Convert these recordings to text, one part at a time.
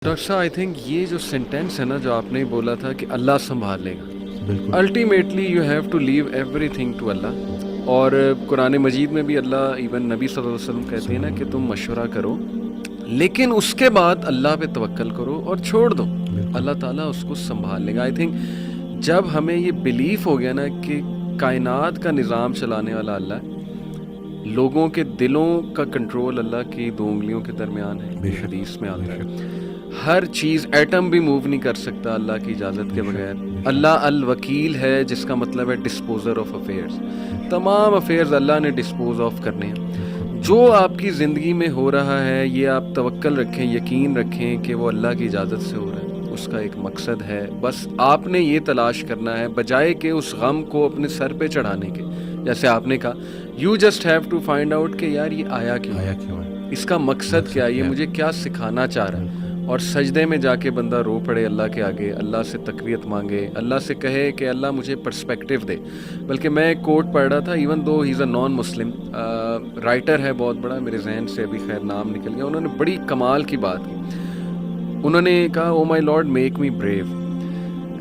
Doctor صاحب I think یہ جو سینٹینس ہے نا جو آپ نے بولا تھا کہ اللہ سنبھال لے گا، بالکل ultimately you have to leave everything to Allah. اور قرآن مجید میں بھی اللہ ایون نبی صلی اللہ علیہ وسلم کہتے ہیں نا کہ تم مشورہ کرو لیکن اس کے بعد اللہ پہ توکل کرو اور چھوڑ دو، اللہ تعالیٰ اس کو سنبھال لے گا. آئی تھنک جب ہمیں یہ بلیف ہو گیا نا کہ کائنات کا نظام چلانے والا اللہ ہے، لوگوں کے دلوں کا کنٹرول اللہ کی دو انگلیوں کے درمیان ہے، یہ حدیث میں آتا ہے، ہر چیز ایٹم بھی موو نہیں کر سکتا اللہ کی اجازت کے بغیر. اللہ الوکیل ہے جس کا مطلب ہے ڈسپوزر آف افیئرز، تمام افیئرز اللہ نے ڈسپوز آف کرنے ہیں. جو آپ کی زندگی میں ہو رہا ہے یہ آپ توکل رکھیں، یقین رکھیں کہ وہ اللہ کی اجازت سے ہو رہا ہے، اس کا ایک مقصد ہے. بس آپ نے یہ تلاش کرنا ہے بجائے کہ اس غم کو اپنے سر پہ چڑھانے کے، جیسے آپ نے کہا you just have to find out کہ یار یہ آیا کیوں ہے، اس کا مقصد کیا ہے، یہ مجھے کیا سکھانا چاہ رہا ہے. اور سجدے میں جا کے بندہ رو پڑے اللہ کے آگے، اللہ سے تقویت مانگے، اللہ سے کہے کہ اللہ مجھے پرسپیکٹیو دے. بلکہ میں ایک کوٹ پڑھ رہا تھا، ایون دو ہی از اے نان مسلم رائٹر ہے بہت بڑا، میرے ذہن سے ابھی خیر نام نکل گیا، انہوں نے بڑی کمال کی بات کی. انہوں نے کہا oh my lord make me brave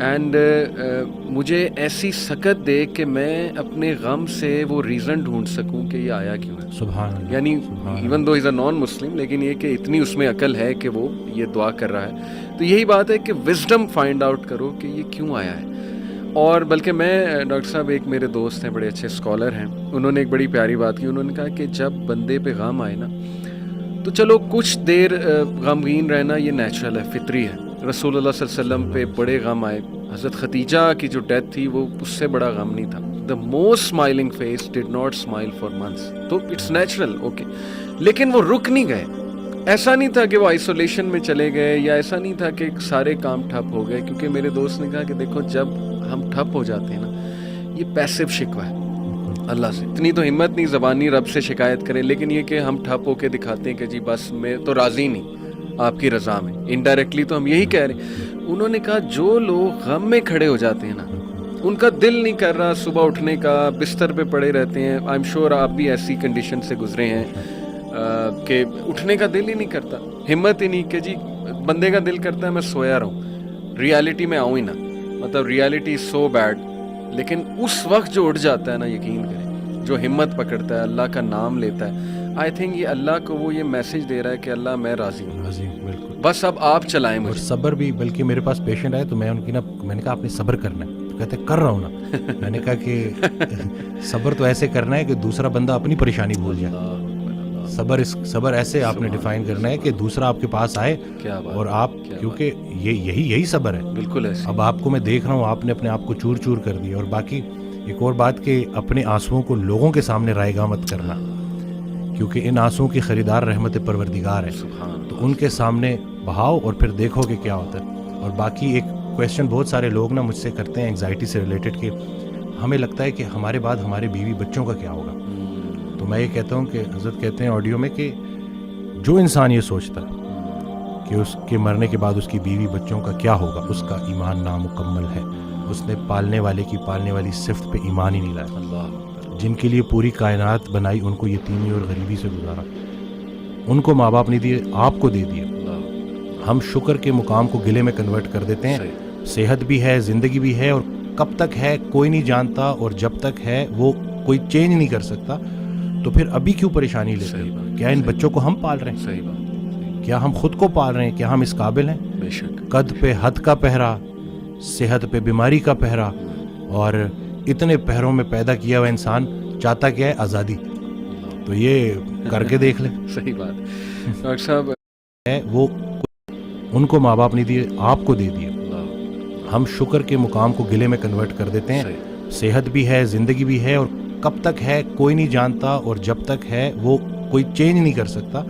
and مجھے ایسی سکت دے کہ میں اپنے غم سے وہ ریزن ڈھونڈ سکوں کہ یہ آیا کیوں ہے. سبحان اللہ. یعنی ایون دو از اے نان مسلم لیکن یہ کہ اتنی اس میں عقل ہے کہ وہ یہ دعا کر رہا ہے. تو یہی بات ہے کہ وزڈم فائنڈ آؤٹ کرو کہ یہ کیوں آیا ہے. اور بلکہ میں ڈاکٹر صاحب ایک میرے دوست ہیں بڑے اچھے اسکالر ہیں، انہوں نے ایک بڑی پیاری بات کی. انہوں نے کہا کہ جب بندے پہ غم آئے نا تو چلو کچھ دیر غمگین رہنا یہ نیچرل ہے، فطری ہے. رسول اللہ صلی اللہ علیہ وسلم پہ بڑے غم آئے، حضرت خدیجہ کی جو ڈیتھ تھی وہ اس سے بڑا غم نہیں تھا. The most smiling face did not smile for months, تو اٹس نیچرل اوکے. لیکن وہ رک نہیں گئے، ایسا نہیں تھا کہ وہ آئسولیشن میں چلے گئے، یا ایسا نہیں تھا کہ سارے کام ٹھپ ہو گئے. کیونکہ میرے دوست نے کہا کہ دیکھو جب ہم ٹھپ ہو جاتے ہیں نا یہ پیسو شکوہ ہے اللہ سے. اتنی تو ہمت نہیں زبانی رب سے شکایت کریں، لیکن یہ کہ ہم ٹھپ ہو کے دکھاتے ہیں کہ جی بس میں تو راضی نہیں آپ کی رضا میں، انڈائریکٹلی تو ہم یہی کہہ رہے ہیں. انہوں نے کہا جو لوگ غم میں کھڑے ہو جاتے ہیں نا ان کا دل نہیں کر رہا صبح اٹھنے کا، بستر پہ پڑے رہتے ہیں. آئی ایم شیور آپ بھی ایسی کنڈیشن سے گزرے ہیں کہ اٹھنے کا دل ہی نہیں کرتا، ہمت ہی نہیں کہ جی بندے کا دل کرتا ہے میں سویا رہوں، ریالٹی میں آؤں ہی نہ، مطلب ریالٹی از سو بیڈ. لیکن اس وقت جو اٹھ جاتا ہے نا یقین کریں، جو ہمت پکڑتا ہے اللہ کا نام لیتا ہے، آئی تھنک یہ اللہ کو وہ یہ میسج دے رہا ہے کہ اللہ میں راضی ہوں، بالکل. بس اب آپ چلائیں اور مجھے. صبر بھی، بلکہ میرے پاس پیشنٹ آئے تو میں ان کی میں نے کہا آپ نے صبر کرنا ہے، تو کہتے کر رہا ہوں نا. میں نے کہا کہ صبر تو ایسے کرنا ہے کہ دوسرا بندہ اپنی پریشانی بھول جائے. صبر ایسے آپ نے ڈیفائن کرنا ہے کہ دوسرا آپ کے پاس آئے اور آپ، کیونکہ یہی صبر ہے. بالکل ایسے. اب آپ کو میں دیکھ رہا ہوں آپ نے اپنے آپ کو چور چور کر دیا. اور باقی ایک اور بات کہ اپنے آنسوؤں کو لوگوں کے سامنے رائے گاہ مت کرنا، کیونکہ ان آنسوؤں کی خریدار رحمت پروردگار ہے، تو ان کے سامنے بہاؤ اور پھر دیکھو کہ کیا ہوتا ہے. اور باقی ایک کویسچن بہت سارے لوگ نا مجھ سے کرتے ہیں انگزائٹی سے ریلیٹڈ، کہ ہمیں لگتا ہے کہ ہمارے بعد ہمارے بیوی بچوں کا کیا ہوگا. تو میں یہ کہتا ہوں کہ حضرت کہتے ہیں آڈیو میں کہ جو انسان یہ سوچتا ہے کہ اس کے مرنے کے بعد اس کی بیوی بچوں کا کیا ہوگا، اس کا ایمان نامکمل ہے. اس نے پالنے والے کی پالنے والی صفت پہ ایمان ہی نہیں لایا. جن کے لیے پوری کائنات بنائی ان کو یتیمی اور غریبی سے گزارا، ان کو ماں باپ نہیں دیے، آپ کو دے دیے. ہم شکر کے مقام کو گلے میں کنورٹ کر دیتے ہیں. صحت بھی ہے، زندگی بھی ہے، اور کب تک ہے کوئی نہیں جانتا، اور جب تک ہے وہ کوئی چینج نہیں کر سکتا. تو پھر ابھی کیوں پریشانی لیتے ہیں؟ کیا ان بچوں کو ہم پال رہے ہیں؟ کیا ہم خود کو پال رہے ہیں؟ کیا ہم اس قابل ہیں؟ بے شک. قد پہ حد کا پہرا، صحت پہ بیماری کا پہرا، اور اتنے پہروں میں پیدا کیا ہوا انسان چاہتا کیا ہے؟ آزادی. تو یہ کر کے دیکھ لیں. صحیح بات. ڈاکٹر صاحب ہے وہ ان کو ماں باپ نہیں دیے، آپ کو دے دیے. ہم شکر کے مقام کو گلے میں کنورٹ کر دیتے ہیں. صحت بھی ہے، زندگی بھی ہے، اور کب تک ہے کوئی نہیں جانتا، اور جب تک ہے وہ کوئی چینج نہیں کر سکتا.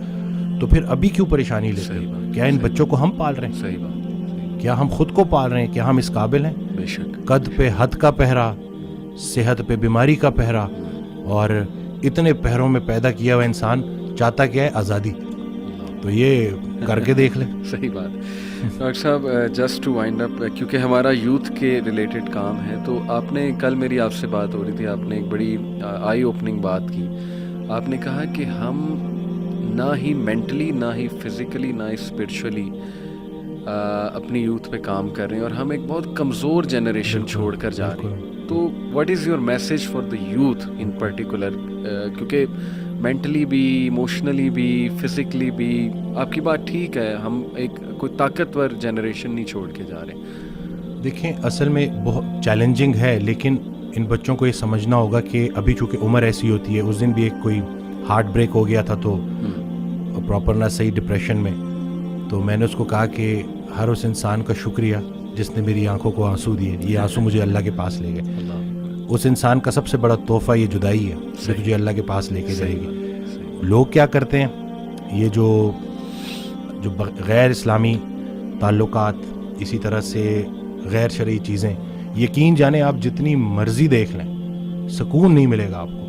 تو پھر ابھی کیوں پریشانی لیتے ہیں؟ کیا ان بچوں کو ہم پال رہے ہیں؟ صحیح بات. کیا ہم خود کو پال رہے ہیں؟ کیا ہم اس قابل ہیں؟ بے شک. قد پہ حد کا پہرا، صحت پہ بیماری کا پہرا، اور اتنے پہروں میں پیدا کیا ہوا انسان چاہتا کیا ہے؟ آزادی. تو یہ کر کے دیکھ لیں. صحیح بات. ڈاکٹر صاحب جسٹ ٹو وائنڈ اپ، کیونکہ ہمارا یوتھ کے ریلیٹڈ کام ہے، تو آپ نے کل میری آپ سے بات ہو رہی تھی، آپ نے ایک بڑی آئی اوپننگ بات کی. آپ نے کہا کہ ہم نہ ہی مینٹلی، نہ ہی فزیکلی، نہ ہی اسپرچولی اپنی یوتھ پہ کام کر رہے ہیں اور ہم ایک بہت کمزور جنریشن چھوڑ کر جا رہے ہیں. تو what is your message for the youth in particular, کیونکہ مینٹلی بھی, ایموشنلی بھی, فزیکلی بھی آپ کی بات ٹھیک ہے, ہم ایک کوئی طاقتور جنریشن نہیں چھوڑ کے جا رہے. دیکھیں اصل میں بہت چیلنجنگ ہے, لیکن ان بچوں کو یہ سمجھنا ہوگا کہ ابھی چونکہ عمر ایسی ہوتی ہے, اس دن بھی ایک کوئی ہارٹ بریک ہو گیا تھا تو پراپر نہ صحیح ڈپریشن میں, تو میں نے اس کو کہا کہ ہر اس انسان کا شکریہ جس نے میری آنکھوں کو آنسو دیے, یہ آنسو مجھے اللہ کے پاس لے گئے. اس انسان کا سب سے بڑا تحفہ یہ جدائی ہے جو تجھے اللہ کے پاس لے کے جائے گی. لوگ کیا کرتے ہیں, یہ جو غیر اسلامی تعلقات, اسی طرح سے غیر شرعی چیزیں, یقین جانیں آپ جتنی مرضی دیکھ لیں سکون نہیں ملے گا آپ کو.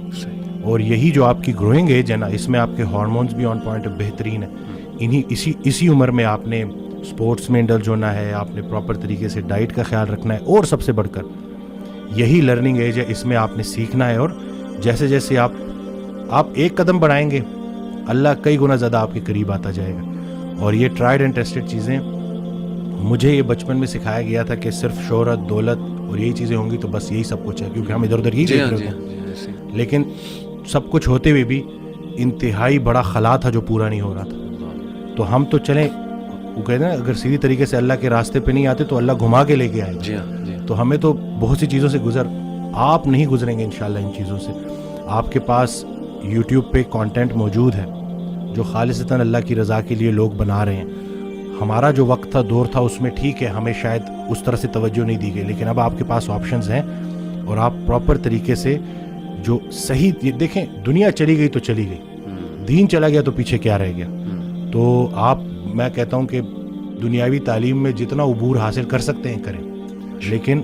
اور یہی جو آپ کی گروئنگ ایج ہے نا, اس میں آپ کے ہارمونز بھی آن پوائنٹ بہترین ہیں. اسی عمر میں آپ نے اسپورٹس میں انڈلج ہونا ہے, آپ نے پراپر طریقے سے ڈائٹ کا خیال رکھنا ہے, اور سب سے بڑھ کر یہی لرننگ ایج ہے, اس میں آپ نے سیکھنا ہے. اور جیسے جیسے آپ ایک قدم بڑھائیں گے اللہ کئی گنا زیادہ آپ کے قریب آتا جائے گا. اور یہ ٹرائیڈ اینڈ ٹیسٹڈ چیزیں, مجھے یہ بچپن میں سکھایا گیا تھا کہ صرف شہرت, دولت اور یہی چیزیں ہوں گی تو بس یہی سب کچھ ہے, کیونکہ ہم ادھر ادھر ہی دیکھ رہے ہوتے ہیں. لیکن سب کچھ ہوتے ہوئے بھی انتہائی بڑا خلا تھا جو پورا نہیں ہو رہا تھا. تو ہم تو چلیں, وہ کہتے ہیں اگر سیدھی طریقے سے اللہ کے راستے پہ نہیں آتے تو اللہ گھما کے لے کے آئے گا. تو ہمیں تو بہت سی چیزوں سے آپ نہیں گزریں گے انشاءاللہ ان چیزوں سے. آپ کے پاس یوٹیوب پہ کانٹینٹ موجود ہے جو خالصتاً اللہ کی رضا کے لیے لوگ بنا رہے ہیں. ہمارا جو وقت تھا, دور تھا, اس میں ٹھیک ہے ہمیں شاید اس طرح سے توجہ نہیں دی گئی, لیکن اب آپ کے پاس آپشنز ہیں اور آپ پراپر طریقے سے جو صحیح, دیکھیں دنیا چلی گئی تو چلی گئی, دین چلا گیا تو پیچھے کیا رہ گیا. تو میں کہتا ہوں کہ دنیاوی تعلیم میں جتنا عبور حاصل کر سکتے ہیں کریں, لیکن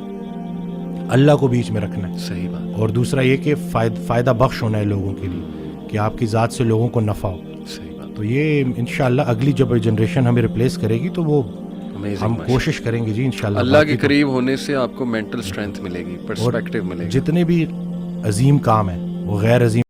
اللہ کو بیچ میں رکھنا ہے. صحیح بات. اور دوسرا یہ کہ فائدہ بخش ہونا ہے لوگوں کے لیے, کہ آپ کی ذات سے لوگوں کو نفع ہو. صحیح بات. تو یہ انشاءاللہ اگلی جب جنریشن ہمیں ریپلیس کرے گی تو وہ ہم کوشش کریں گے جی انشاءاللہ. اللہ کے قریب ہونے سے آپ کو مینٹل اسٹرینتھ ملے گی, پرسپیکٹیو ملے گا. جتنے بھی عظیم کام ہیں وہ غیر عظیم